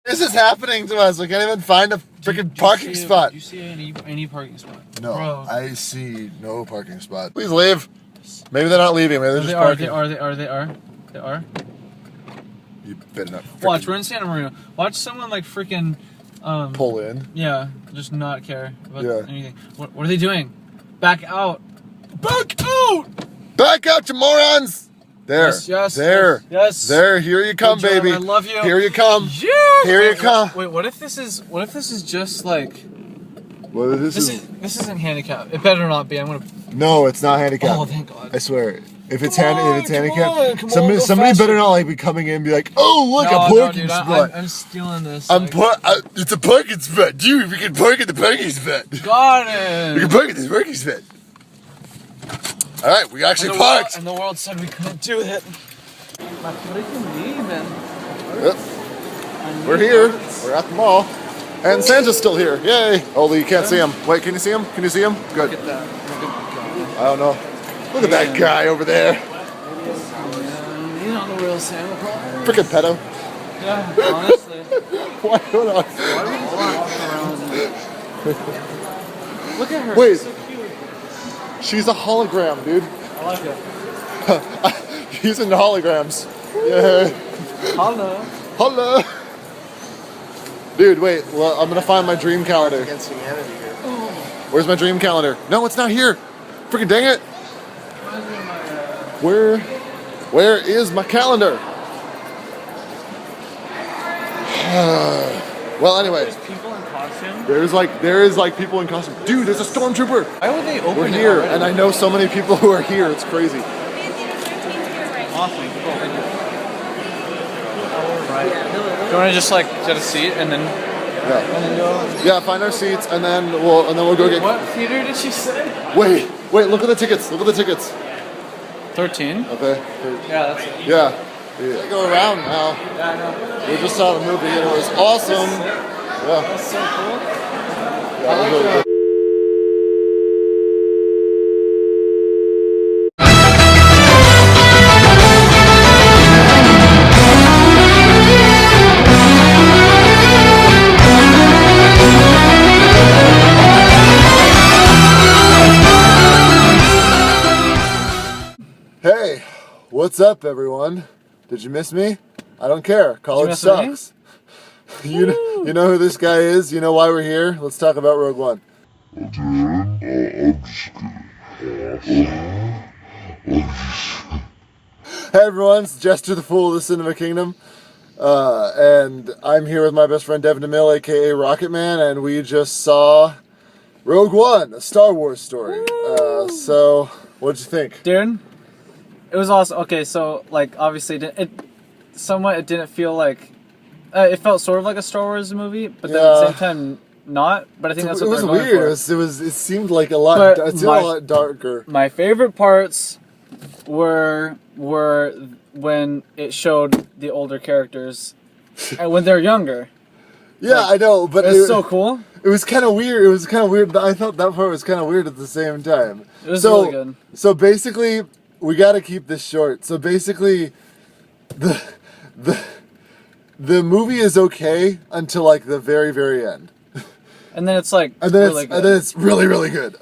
This is happening to us. We can't even find a freaking parking spot. Do you see any parking spot? No, Bro. I see no parking spot. Please leave. Maybe they're not leaving. Maybe they're just parking. They are. You better not. Watch, we're in Santa Maria. Watch someone like freaking pull in. Yeah, just not care about anything. What are they doing? Back out. Back out! Back out, you morons! There. Yes. There. Yes. There. Here you come, Good job, baby. I love you. Here you come. Yeah. Here you come. Wait, what if this is just like What is this isn't handicapped. It better not be. I'm gonna. No, it's not handicapped. Oh, thank God. I swear. If it's handicapped, come somebody faster. better not like be coming in and be like, "Oh, look, a parking spot." I'm stealing this. It's a parking spot, dude. We can park at the parking spot. Got it. We can park at this parking spot. All right, we actually parked. And the world said we couldn't do it. My freaking leaving. Yep. We're here. We're at the mall. And Santa's still here. Yay. Only you can't see him. Wait, can you see him? Can you see him? Good. Look at that. I don't know. Look at that guy over there. He's not the real Santa Claus. Freaking pedo. Yeah, honestly. Why? Hold on. Why do we walk around? Look at her. Wait. She's so cute. She's a hologram, dude. I like it. He's into holograms. Yeah. Hello. Hello. Dude, wait. Well, I'm gonna find my dream calendar. Against humanity here. Where's my dream calendar? No, it's not here. Freaking dang it. Where is my calendar? Well, anyway. There's people in costume. There is like people in costume. Dude, there's a stormtrooper. Why would they open We're it here, already? and I know so many people who are here. It's crazy. Awesome. Cool. Thank you. Right. Do you want to just like get a seat and then go? Yeah, find our seats, and then we'll go get. What theater did she say? Wait. Look at the tickets. Look at the tickets. 13. Okay. Yeah, that's it. Yeah. They go around now. Yeah, I know. We just saw the movie, and it was awesome. Yeah. That's so cool. Yeah, it was really good. Hey, what's up, everyone? Did you miss me? I don't care. College sucks. You know who this guy is? You know why we're here? Let's talk about Rogue One. Hey everyone, it's Jester the Fool of the Cinema Kingdom. And I'm here with my best friend Devin DeMille, aka Rocket Man, and we just saw Rogue One, a Star Wars story. So, what'd you think? Darren? It was awesome. Okay, so like obviously it didn't feel like it felt sort of like a Star Wars movie, but then at the same time not. But I think that's what it was they're going weird. for. It seemed like a lot. But It seemed a lot darker. My favorite parts were when it showed the older characters and when they're younger. Yeah, like, I know, but it's so cool. It was kind of weird. It was kind of weird. But I thought that part was kind of weird at the same time. It was really good. So basically, we got to keep this short. So basically, the movie is okay until like the very, very end. And then it's like really good. And then it's really, really good.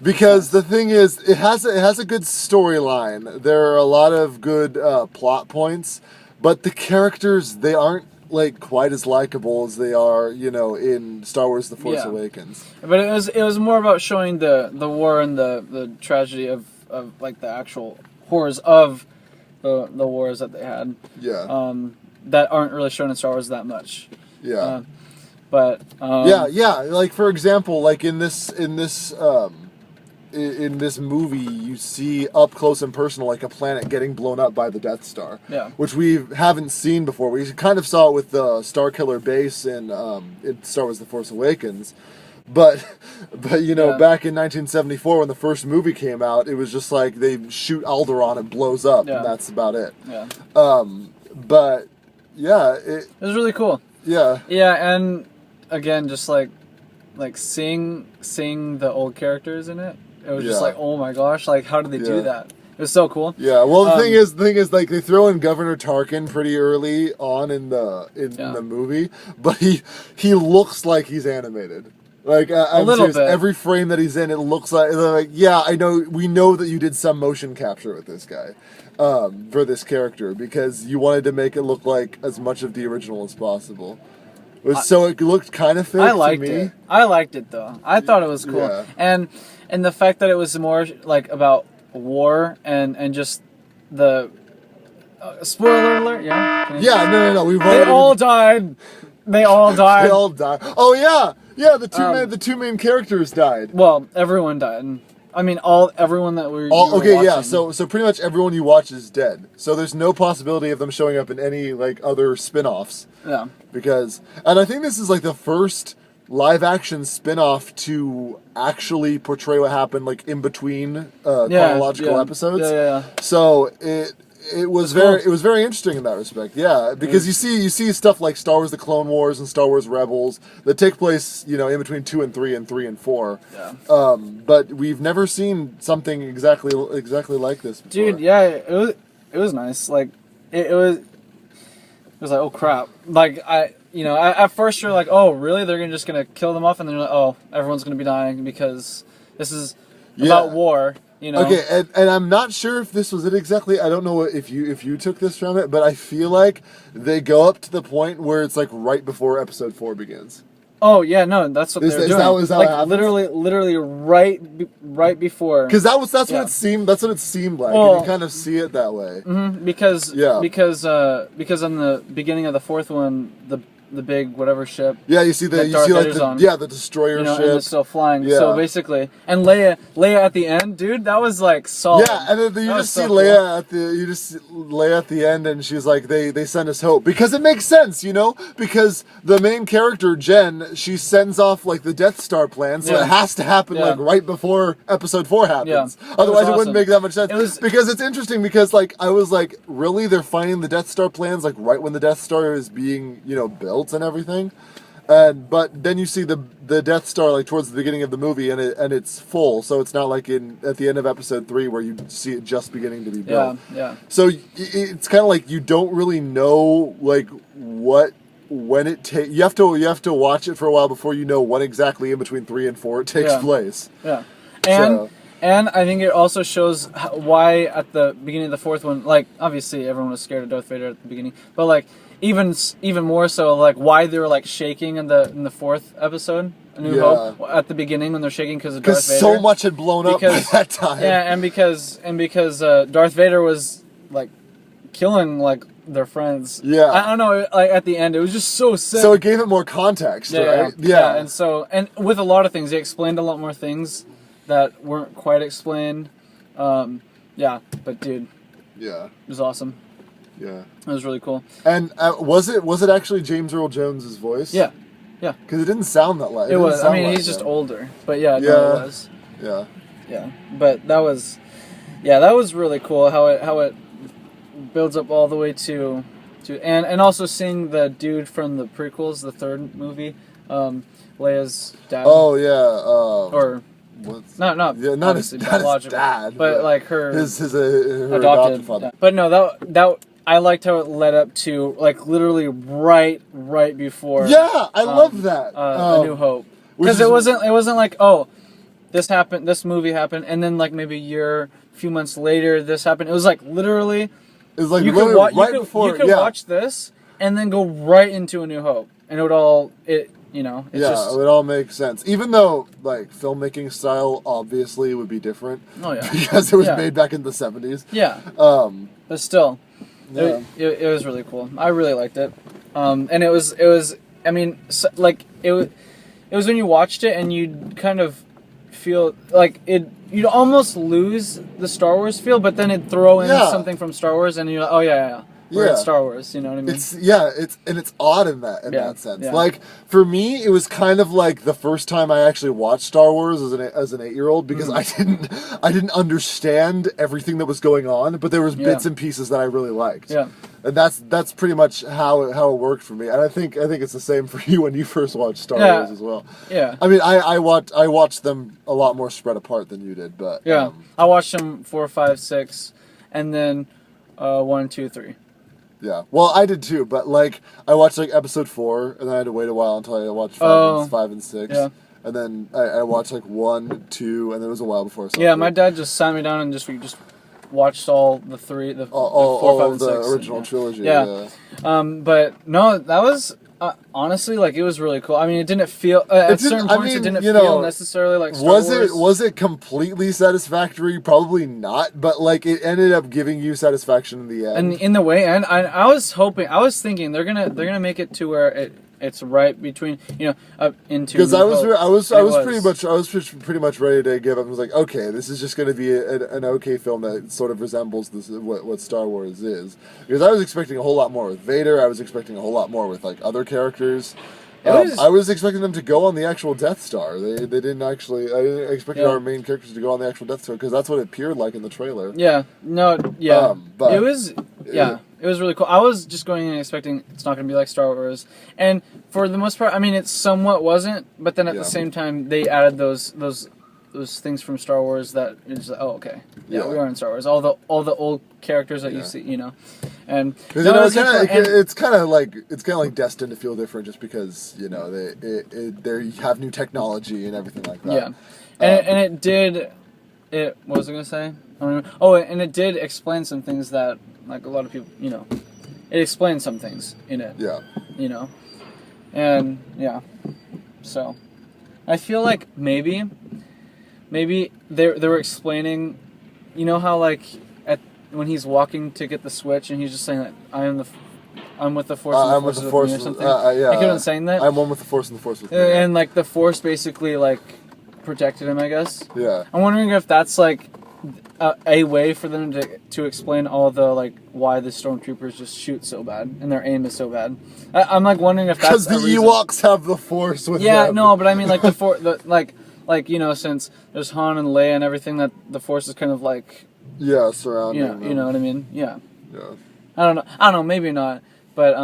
Because the thing is, it has a good storyline. There are a lot of good plot points, but the characters, they aren't like quite as likable as they are, in Star Wars: The Force Awakens. But it was more about showing the war and the tragedy of like the actual horrors of the wars that they had. Yeah. That aren't really shown in Star Wars that much. Yeah. Yeah. Like for example, like in this movie, you see up close and personal like a planet getting blown up by the Death Star. Yeah. Which we haven't seen before. We kind of saw it with the Starkiller base in Star Wars: The Force Awakens. But back in 1974 when the first movie came out, it was just like they shoot Alderaan and blows up, and that's about it. Yeah. But yeah, it was really cool. Yeah. Yeah, and again, just like seeing the old characters in it, it was just like, oh my gosh, like how did they do that? was so cool. Yeah, well, the thing is, like they throw in Governor Tarkin pretty early on in the movie, but he looks like he's animated. Like I'm little serious, bit. every frame that he's in, it looks like yeah, I know. We know that you did some motion capture with this guy, for this character because you wanted to make it look like as much of the original as possible. So it looked kind of fake. I liked to me. it. I liked it though. I thought it was cool, Yeah. and the fact that it was more like about war and just the spoiler alert. Yeah. Yeah, no. They all died. They all died. They all died. Oh yeah. The two main characters died. Well, everyone died. I mean, everyone that we. Okay, watching. yeah. So pretty much everyone you watch is dead. So there's no possibility of them showing up in any like other spin-offs. Yeah. And I think this is like the first live action spin-off to actually portray what happened like in between chronological episodes. Yeah. So it was very interesting in that respect. Yeah, because you see stuff like Star Wars: The Clone Wars and Star Wars Rebels that take place, in between 2 and 3 and 3 and 4. Yeah. But we've never seen something exactly like this before. Dude, yeah, it was nice. Like it was like, oh crap. Like at first you're like, oh really? They're just gonna kill them off, and then you're like, oh, everyone's gonna be dying because this is about war. Okay, and I'm not sure if this was it exactly. I don't know if you took this from it, but I feel like they go up to the point where it's like right before episode 4 begins. Oh yeah, no, that's what they're doing. Is that like what happens? literally right before. Because that's what it seemed. That's what it seemed like. Well, and you kind of see it that way. Mm-hmm, because on the beginning of the fourth one, the big whatever ship. Yeah, you see the destroyer ship. And it's still flying. Yeah. So basically, and Leia at the end, dude, that was like solid. Yeah, and then you just see Leia at the end, and she's like, they send us hope because it makes sense, because the main character Jen, she sends off like the Death Star plan, so it has to happen like right before episode 4 happens. Yeah. Otherwise, it wouldn't make that much sense. Because it's interesting because like I was like, really, they're finding the Death Star plans like right when the Death Star is being built and everything, but then you see the Death Star like towards the beginning of the movie and it's full, so it's not like at the end of episode 3 where you see it just beginning to be built. Yeah. So it's kind of like you don't really know like when it takes. You have to watch it for a while before you know when exactly in between 3 and 4 it takes place. Yeah, and I think it also shows why at the beginning of the fourth one, like obviously everyone was scared of Darth Vader at the beginning, but like even more so, like why they were like shaking in the fourth episode, A New Hope, at the beginning when they're shaking because of Darth Vader. Because so much had blown up by that time. Yeah, and because Darth Vader was like killing like their friends. Yeah, I don't know. Like at the end, it was just so sick. So it gave it more context, right? Yeah. And with a lot of things, they explained a lot more things that weren't quite explained. But dude, yeah, it was awesome. Yeah, it was really cool. And was it actually James Earl Jones' voice? Yeah. Because it didn't sound that like it was. I mean, he's just older, but no, it was. Yeah. Yeah, but that was really cool how it builds up all the way to and also seeing the dude from the prequels, the third movie, Leia's dad. Oh yeah. Or. Not his dad, but like her her adopted father. Yeah. But no, that I liked how it led up to like literally right before. Yeah, I love that. A New Hope, because it wasn't like, oh, this movie happened, and then like maybe a few months later this happened. It was like literally. It was like you could watch this and then go right into A New Hope, and it would all it would all make sense. Even though, like, filmmaking style obviously would be different. Oh, yeah. Because it was made back in the 70s. Yeah. But still, it was really cool. I really liked it. And it was, I mean, like, it was when you watched it and you'd kind of feel, like, you'd almost lose the Star Wars feel, but then it'd throw in something from Star Wars and you're like, oh, yeah. We're in Star Wars, you know what I mean? It's odd in that sense. Yeah. Like for me, it was kind of like the first time I actually watched Star Wars as an 8-year-old because I didn't understand everything that was going on, but there was bits and pieces that I really liked. Yeah. And that's pretty much how it worked for me. And I think it's the same for you when you first watched Star Wars as well. Yeah. I mean, I watched them a lot more spread apart than you did, but I watched them 4, 5, 6. and then 1, 2, 3. Yeah. Well, I did too, but like I watched like episode 4, and then I had to wait a while until I watched 5 and 6. Yeah. And then I watched like 1, 2, and then it was a while before I saw Yeah, 3. my dad just sat me down and we just watched all the 3, the 4, 5, all and of 6. the original trilogy. Yeah. But no, that was honestly like it was really cool. I mean, it didn't feel at certain points it didn't feel necessarily like Star Wars. Was it completely satisfactory? Probably not, but like it ended up giving you satisfaction in the end. And in the way, and I was thinking they're gonna make it to where it's right between up into, because I was pretty much ready to give up. I was like, okay, this is just going to be an okay film that sort of resembles what Star Wars is. Because I was expecting a whole lot more with Vader. I was expecting a whole lot more with like other characters. I was expecting them to go on the actual Death Star. They didn't actually. I didn't expect our main characters to go on the actual Death Star because that's what it appeared like in the trailer. Yeah. No. Yeah. But it was. Yeah. It was really cool. I was just going in expecting it's not going to be like Star Wars, and for the most part, I mean, it somewhat wasn't. But then at the same time, they added those things from Star Wars that it's like, oh, okay, we are in Star Wars. All the old characters that you see, and it's kind of like destined to feel different just because they have new technology and everything like that. Yeah, and it did. What was I going to say? I don't know. Oh, and it did explain some things that. Like a lot of people, it explains some things in it. Yeah. And yeah, so I feel like maybe they were explaining, how like when he's walking to get the switch and he's just saying that I'm with the Force. I'm with the Force or something. Yeah. I kept on saying that. I'm one with the Force and the Force with me. And like the Force basically like protected him, I guess. Yeah. I'm wondering if that's like. A way for them to explain all the like why the stormtroopers just shoot so bad and their aim is so bad. I'm like wondering if that's because the Ewoks have the Force with them. Yeah, no, but I mean like since there's Han and Leia and everything that the Force is kind of like surrounding. You know what I mean? Yeah. Yeah. I don't know. Maybe not, but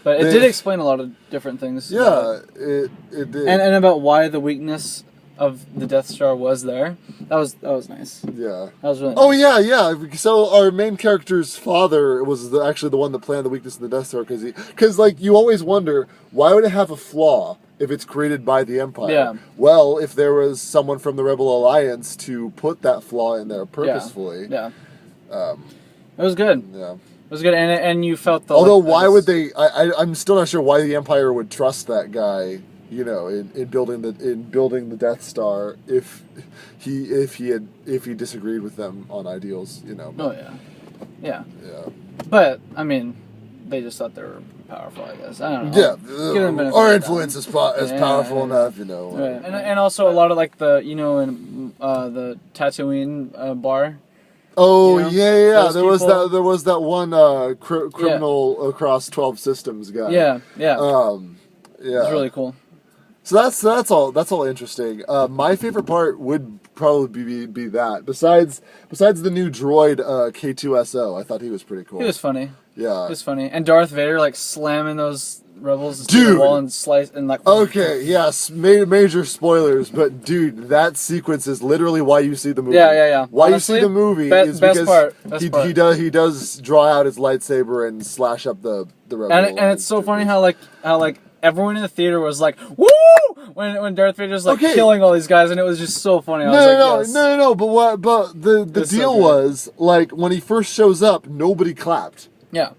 it did explain a lot of different things. Yeah, it did. And about why the weakness of the Death Star was there. That was nice. Yeah. That was really nice. Oh, yeah. So our main character's father was actually the one that planned the weakness in the Death Star because like you always wonder why would it have a flaw if it's created by the Empire? Yeah. Well, if there was someone from the Rebel Alliance to put that flaw in there purposefully. Yeah. It was good. Yeah. It was good, and you felt the. Although, why would they? I'm still not sure why the Empire would trust that guy. In building the Death Star, if he disagreed with them on ideals, Oh yeah. But I mean, they just thought they were powerful. I guess I don't know. Yeah, our influence is powerful enough, Right. And also a lot of like the in the Tatooine bar. Oh yeah. There was that one criminal across 12 systems guy. Yeah. Yeah. It's really cool. So that's all interesting. My favorite part would probably be that. Besides the new droid K2SO, I thought he was pretty cool. He was funny. Yeah, he was funny. And Darth Vader like slamming those rebels to the wall and slice and like. Okay, yes, major spoilers, but dude, that sequence is literally why you see the movie. Yeah. Why honestly, you see the movie is because he does draw out his lightsaber and slash up the rebel. And it's so funny how everyone in the theater was like, "Woo!" when Darth Vader's like killing all these guys, and it was just so funny. No. But the deal was like when he first shows up, nobody clapped. Yeah.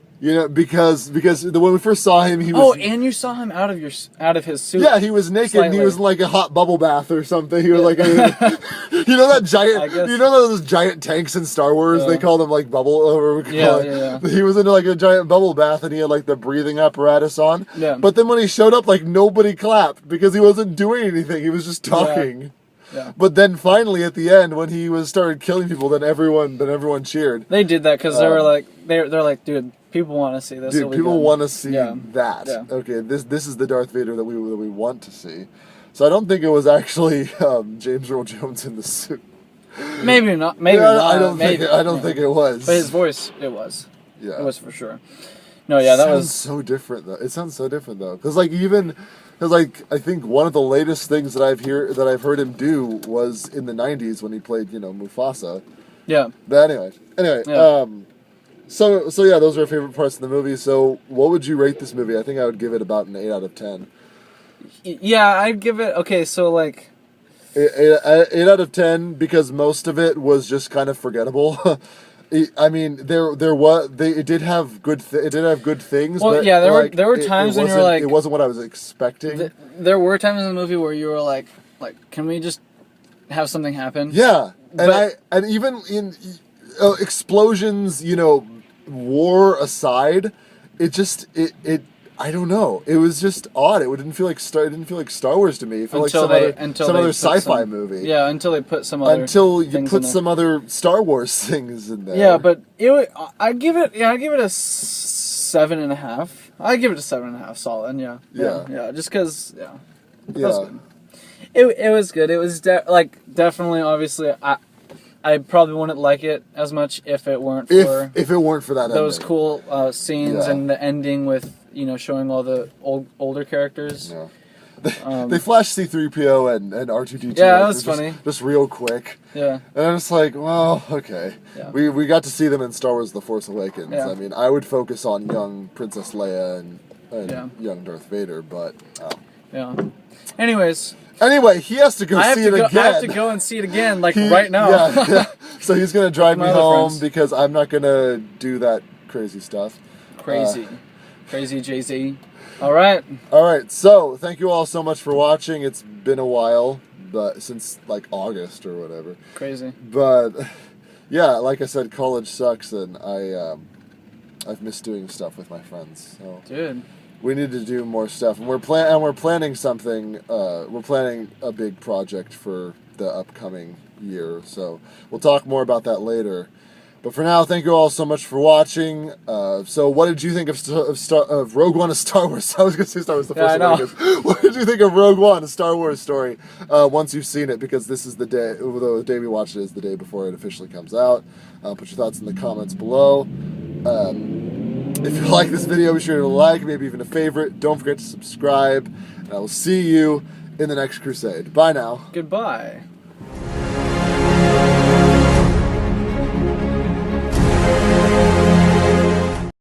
Because when we first saw him, he was. Oh, and you saw him out of his suit. Yeah, he was naked. Slightly. And he was in like a hot bubble bath or something. He was like, that giant. Those giant tanks in Star Wars. They call them like bubble. Yeah. He was in like a giant bubble bath, and he had like the breathing apparatus on. Yeah. But then when he showed up, like nobody clapped because he wasn't doing anything. He was just talking. Yeah. But then finally at the end, when he started killing people, then everyone cheered. They did that because they were like, they're like, dude. People want to see this. Dude, people want to see that. Yeah. Okay, this is the Darth Vader that we want to see. So I don't think it was actually James Earl Jones in the suit. Maybe not. Maybe not. I don't think it was. But his voice, it was. Yeah. It was for sure. No, yeah, that was so different though. It sounds so different though, because I think one of the latest things that I've heard him do was in the '90s when he played Mufasa. Yeah. But anyway, Yeah. So yeah, those are our favorite parts of the movie. So what would you rate this movie? I think I would give it about an 8 out of 10. Yeah, I'd give it. Okay, so like. 8 out of 10 because most of it was just kind of forgettable. I mean, it did have good things. Well, but yeah, like, there were times when you were like, it wasn't what I was expecting. There were times in the movie where you were like, can we just have something happen? Yeah, and even in explosions, war aside, it I don't know. It was just odd. It didn't feel like Star Wars to me. It felt like some other sci-fi movie. Yeah, until they put some other some other Star Wars things in there. Yeah, but I'd give it a 7.5. I'd give it a 7.5 solid. Yeah. Just because it was good. It was good. It was definitely obviously I probably wouldn't like it as much if it weren't for that those ending. Cool scenes and the ending with showing all the older characters. Yeah. They flashed C-3PO and R2-D2. Yeah, that was funny. Just real quick. Yeah. And I'm just like, well, okay. Yeah. We got to see them in Star Wars: The Force Awakens. Yeah. I mean, I would focus on young Princess Leia and young Darth Vader, but yeah. Anyways. Anyway, he has to go see it again. I have to go and see it again, right now. Yeah. So he's gonna drive me home friends. because I'm not gonna do that crazy stuff. Crazy Jay-Z. All right. So thank you all so much for watching. It's been a while, but since like August or whatever. Crazy. But yeah, like I said, college sucks, and I've missed doing stuff with my friends. So dude, we need to do more stuff, and we're planning something. We're planning a big project for the upcoming year. So we'll talk more about that later. But for now, thank you all so much for watching. So what did you think of Rogue One, a Star Wars? I was going to say Star Wars, the Force Awakens. What did you think of Rogue One, a Star Wars story, once you've seen it? Because this is the day, although the day we watch it is the day before it officially comes out. Put your thoughts in the comments below. If you like this video, be sure to like, maybe even a favorite. Don't forget to subscribe. And I will see you in the next crusade. Bye now. Goodbye.